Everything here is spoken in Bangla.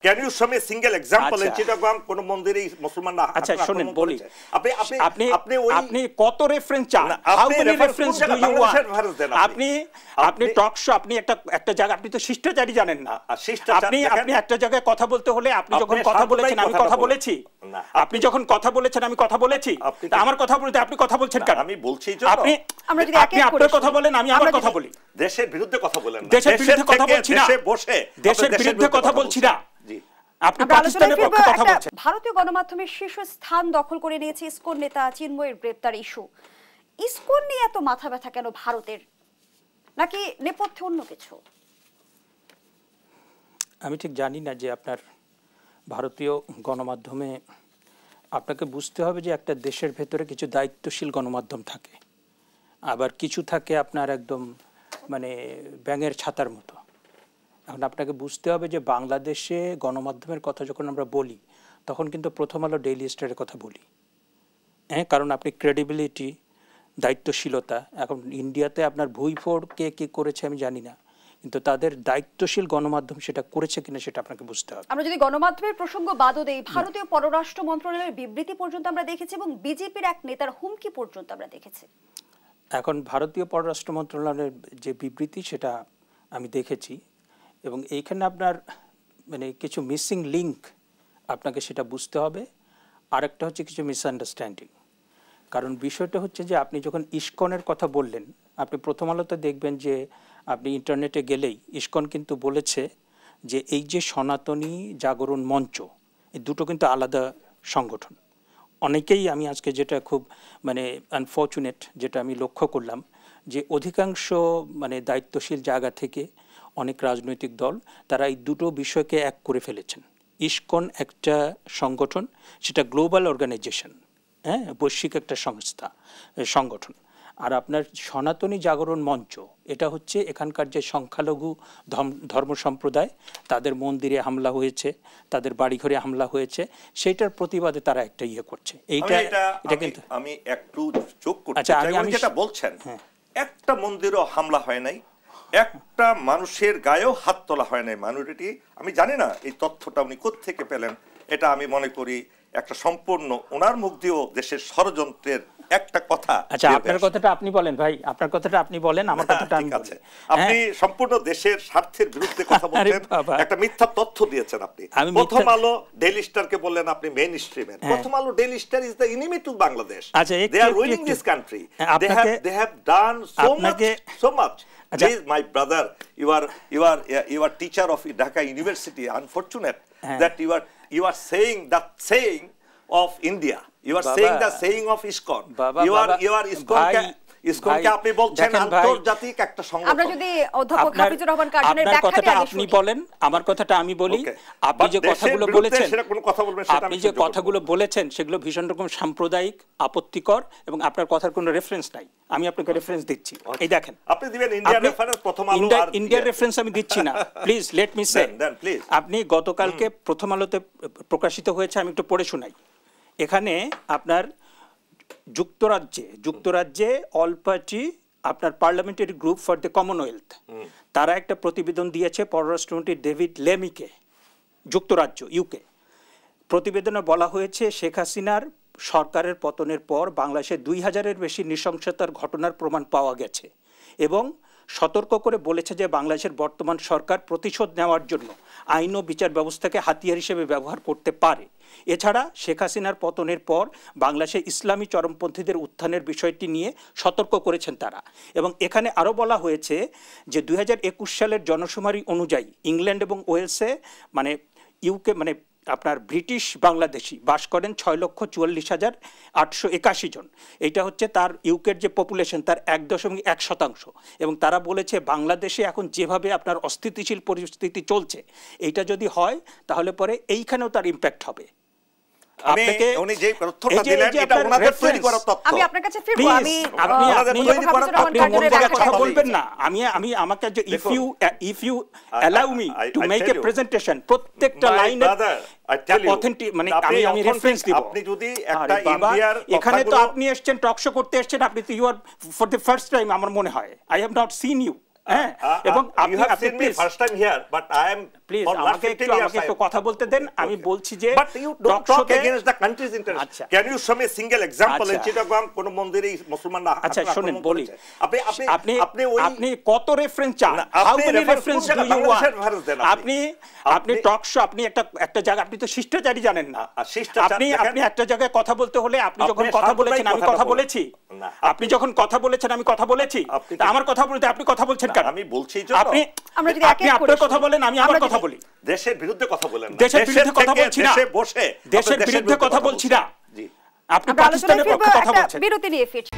Can you show me a single example in Chittagong কোন মন্দিরে মুসলমানরা আচ্ছা শুনুন বলি আপনি কত রেফারেন্স চান how many reference do you want আপনি টক শো আপনি একটা জায়গা আপনি তো শিষ্টাচারী জানেন না আপনি একটা জায়গায় কথা বলতে হলে আপনি যখন কথা বলেছেন আমি কথা বলেছি আপনি যখন কথা বলেছেন আমি কথা বলেছি আমার কথা বলতে আপনি কথা বলছেন কেন আমি বলছি যে আপনি আপনার কথা বলেন আমি আমার কথা বলি দেশের বিরুদ্ধে কথা বলেন না দেশের বিরুদ্ধে কথা বলছি না দেশে বসে দেশের বিরুদ্ধে কথা বলছি না আপনি পাকিস্তানের পক্ষে কথা বলছেন ভারতীয় গণমাধ্যমের শীর্ষ স্থান দখল করে নিয়েছে ইসকন নেতা চিন্ময়ের গ্রেপ্তার ইস্যু ইসকন নিয়ে এত মাথা ব্যথা কেন ভারতের নাকি নেপথ্যে অন্য কিছু আমি ঠিক জানি না যে আপনার ভারতীয় গণমাধ্যমে আপনাকে বুঝতে হবে যে একটা দেশের ভেতরে কিছু দায়িত্বশীল গণমাধ্যম থাকে আবার কিছু থাকে আপনার একদম মানে ব্যাঙের ছাতার মতো এখন আপনাকে বুঝতে হবে যে বাংলাদেশে গণমাধ্যমের কথা যখন আমরা বলি তখন কিন্তু প্রথম আলো ডেইলি স্টারের কথা বলি হ্যাঁ কারণ আপনি ক্রেডিবিলিটি দায়িত্বশীলতা এখন ইন্ডিয়াতে আপনার ভুইফোড় কে কী করেছে আমি জানি না কিন্তু তাদের দায়িত্বশীল গণমাধ্যম সেটা করেছে কিনা সেটা আপনাকে বুঝতে হবে আমরা যদি গণমাধ্যমের প্রসঙ্গ বাদও দেই ভারতীয় পররাষ্ট্র মন্ত্রণালয়ের বিবৃতি পর্যন্ত আমরা দেখেছি এবং বিজেপির এক নেতার হুমকি পর্যন্ত আমরা দেখেছি এখন ভারতীয় পররাষ্ট্র মন্ত্রণালয়ের যে বিবৃতি সেটা আমি দেখেছি এবং এইখানে আপনার মানে কিছু মিসিং লিঙ্ক আপনাকে সেটা বুঝতে হবে আরেকটা হচ্ছে কিছু মিসআন্ডারস্ট্যান্ডিং কারণ বিষয়টা হচ্ছে যে আপনি যখন ইসকনের কথা বললেন আপনি প্রথম আলোতে দেখবেন যে আপনি ইন্টারনেটে গেলেই ইসকন কিন্তু বলেছে যে এই যে সনাতনী জাগরণ মঞ্চ এই দুটো কিন্তু আলাদা সংগঠন অনেকেই আমি আজকে যেটা খুব মানে আনফর্চুনেট যেটা আমি লক্ষ্য করলাম যে অধিকাংশ মানে দায়িত্বশীল জায়গা থেকে অনেক রাজনৈতিক দল তারা এই দুটো বিষয়কে এক করে ফেলেছেন ইসকন একটা সংগঠন সেটা গ্লোবাল অর্গানাইজেশন হ্যাঁ বৈশ্বিক একটা সংগঠন আর আপনার সনাতনী জাগরণ মঞ্চ এটা হচ্ছে এখানকার যে সংখ্যালঘু ধর্ম সম্প্রদায় তাদের মন্দিরে হামলা হয়েছে তাদের বাড়িঘরে হামলা হয়েছে সেইটার প্রতিবাদে তারা একটা ইয়ে করছে এটা কিন্তু আমি একটু যোগ করতে চাই আমি যেটা বলছেন একটা মন্দিরও হামলা হয় নাই একটা মানুষের গায়েও হাত তোলা হয় নাই মাইনরিটি আমি জানি না এই তথ্যটা উনি কোত্থেকে পেলেন এটা আমি মনে করি একটা সম্পূর্ণ ওনার মুখ দিয়েও দেশের ষড়যন্ত্রের একটা কথা আচ্ছা আপনার কথাটা আপনি বলেন ভাই আপনার কথাটা আপনি বলেন আমার কথাটা আমি বলছি আপনি সম্পূর্ণ দেশের স্বার্থের বিরুদ্ধে কথা বলছেন একটা মিথ্যা তথ্য দিয়েছেন আপনি প্রথম আলো ডেইলি স্টারকে বললেন আপনি মেইন স্ট্রিমের Prothom Alo daily star is the enemy to Bangladesh they are ruining this country they have done so much Please, my brother, you are teacher of Dhaka University. Unfortunate that you are saying that saying of India. You are saying the saying of ISKCON. You are ISKCON কে আপনি বলছেন আন্তর্জাতিক একটা সংগঠন আমরা যদি অধ্যাপক হাফিজুর রহমান কার্জনের ব্যাখ্যাটা আপনি বলেন আমার কথাটা আমি বলি আপনি যে কথাগুলো বলেছেন সেটা কোন কথা বলবেন সেটা আপনি যে কথাগুলো বলেছেন সেগুলো ভীষণ রকম সাম্প্রদায়িক আপত্তিকর এবং আপনার কথার কোনো রেফারেন্স নাই আমি আপনাকে রেফারেন্স দিচ্ছি এই দেখেন আপনি দিবেন ইন্ডিয়ান রেফারেন্স প্রথম আলো আর ইন্ডিয়ান রেফারেন্স আমি দিচ্ছি না প্লিজ লেট মি সে আপনি গতকালকে প্রথম আলোতে প্রকাশিত হয়েছে আমি একটু পড়ে শোনাই এখানে আপনার যুক্তরাজ্যে অল পার্টি আপনার parliamentary group for the Commonwealth তারা একটা প্রতিবেদন দিয়েছে পররাষ্ট্রমন্ত্রী ডেভিড লেমিকে যুক্তরাজ্য ইউকে প্রতিবেদনে বলা হয়েছে শেখ হাসিনার সরকারের পতনের পর বাংলাদেশে 2000-এর বেশি নৃশংসতার ঘটনার প্রমাণ পাওয়া গেছে এবং সতর্ক করে বলেছে যে বাংলাদেশের বর্তমান সরকার প্রতিশোধ নেওয়ার জন্য আইন ও বিচার ব্যবস্থাকে হাতিয়ার হিসেবে ব্যবহার করতে পারে এছাড়া শেখ হাসিনার পতনের পর বাংলাদেশে ইসলামী চরমপন্থীদের উত্থানের বিষয়টি নিয়ে সতর্ক করেছেন তারা এবং এখানে আরও বলা হয়েছে যে 2021 সালের জনশুমারি অনুযায়ী ইংল্যান্ড এবং ওয়েলসে মানে ইউকে মানে আপনার ব্রিটিশ বাংলাদেশি বাস করেন 6,44,881 জন এটা হচ্ছে তার ইউকের যে পপুলেশন তার 1.1% এবং তারা বলেছে বাংলাদেশে এখন যেভাবে আপনার অস্থিতিশীল পরিস্থিতি চলছে এইটা যদি হয় তাহলে পরে এইখানেও তার ইম্প্যাক্ট হবে আপনাকে উনি যে তথ্যটা দিলেন এটা ওনাদের তৈরি করা তথ্য আমি আপনার কাছে ফিরবো আমি কথা বলবেন না আমি আমাকে যে if you allow me to make a presentation প্রত্যেকটা লাইনে অথেন্টিক মানে আমি রেফারেন্স দিব আপনি যদি একটা ইন্ডিয়ার এখানে তো আপনি এসেছেন টক শো করতে এসেছেন আপনি তো you are for the first time আমার মনে হয় I have not seen you এবং আপনি first time here but I am please আমাকে একটু কথা বলতে দেন। আমি বলছি যে but you don't talk against the country's interest. Can you show me single example in Chittagong কোন মন্দিরে মুসলমানরা? আচ্ছা শুনেন বলি, আপনি কত রেফারেন্স চান? How many reference do you want? আপনি টক শো, আপনি একটা জায়গা, আপনি তো শিষ্টাচারী জানেন না। আপনি একটা জায়গায় কথা বলতে হলে আপনি যখন কথা বলেছেন আমি কথা বলেছি, আপনি যখন কথা বলেছেন আমি কথা বলেছি, আমার কথা বলতে আপনি কথা বলছেন কেন? আমি বলছি যে আপনি আপনার কথা বলেন, আমি আমার কথা বলি। দেশের বিরুদ্ধে কথা বলেন না, দেশের বিরুদ্ধে কথা বলছি না, দেশে বসে দেশের বিরুদ্ধে কথা বলছি না, আপনি পাকিস্তানের পক্ষে কথা বলছেন। বিরতি নিয়ে ফিরছি।